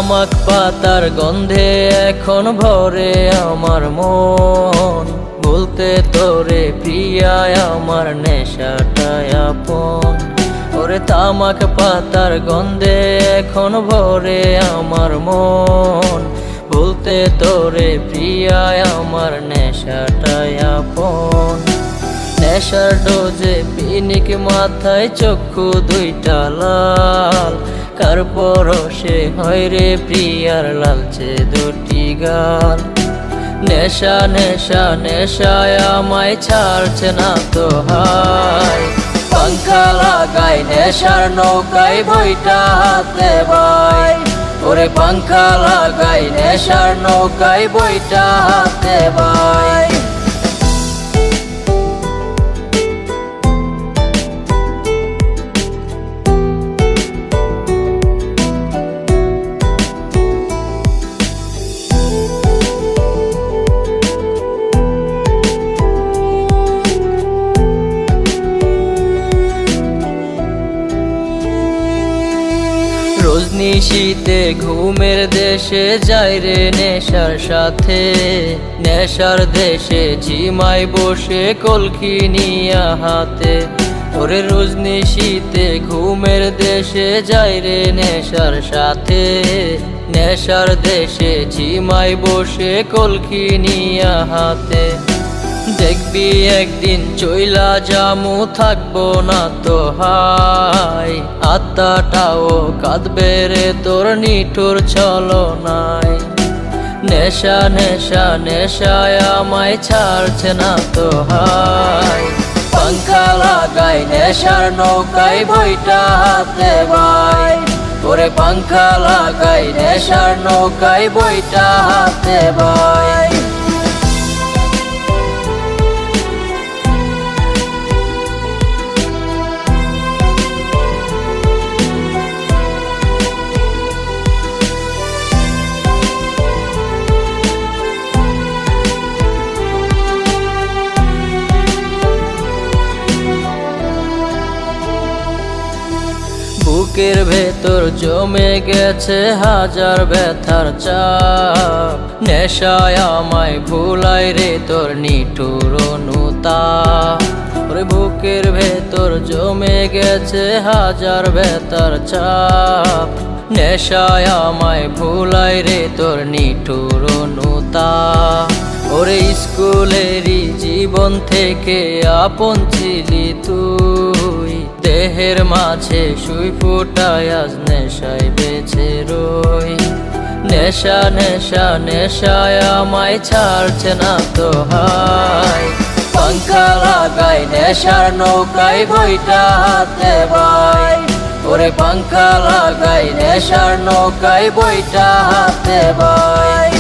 তামাক পাতার গন্ধে এখন ভরে আমার মন, বলতে তোরে প্রিয়া আমার নেশাটাই আপন। ওরে তামাক পাতার গন্ধে এখন ভরে আমার মন, বলতে তোরে প্রিয়া আমার নেশাটাই আপন। নেশার ডোজে পিনিক মাথায় চক্ষু দুইটা লাল, কার পরশে হয় রে প্রিয়ার লালচে দুটি গাল। নেশা নেশা নেশায় আমায় ছাড়ছে না তো হায়, পাংখা লাগাই নেশার নৌকায় বইটা হাতে ভাই। ওরে পাংখা লাগাই নেশার নৌকায় বইটা হাতে ভাই। রজনীশীতে ঘুমের দেশে যাই রে নেশার সাথে, নেশার দেশে ঝিমাই বসে কলকি নিয়া হাতে। ওরে রজনীশীতে ঘুমের দেশে যাই রে নেশার সাথে, নেশার দেশে ঝিমাই বসে কলকি নিয়া হাতে। দেখবি একদিন চইলা জামু থাকবো না তো হাই, আত্মাটাও কাঁদবে রে তোর নিঠুর ছলনায়। নেশা নেশা নেশায় আমায় ছাড়ছে না তো হাই, পাংখা লাগাই নেশার নৌকায় বইটা হাতে ভাই। ওরে পাংখা লাগাই নেশার নৌকায় বইটা হাতে ভাই। বুকের ভেতর জমে গেছে হাজার ব্যথার চাপ, নেশায় আমায় ভুলাই রে তোর নিঠুর অনুতাপ। ওরে বুকের ভেতর জমে গেছে হাজার ব্যথার চাপ, নেশায় আমায় ভুলাই রে তোর নিঠুর অনুতাপ। ওরে স্কুলেরই জীবন থেকে আপন ছিলি তুই, দেহের মাঝে সুই ফুটায় আজ নেশায় বেঁচে রই। নেশা নেশা নেশায় আমায় ছাড়ছে না তো হাই, পাংখা লাগাই নেশার নৌকায় বইটা হাতে ভাই। ওরে পাংখা লাগাই নেশার নৌকায় বইটা হাতে ভাই।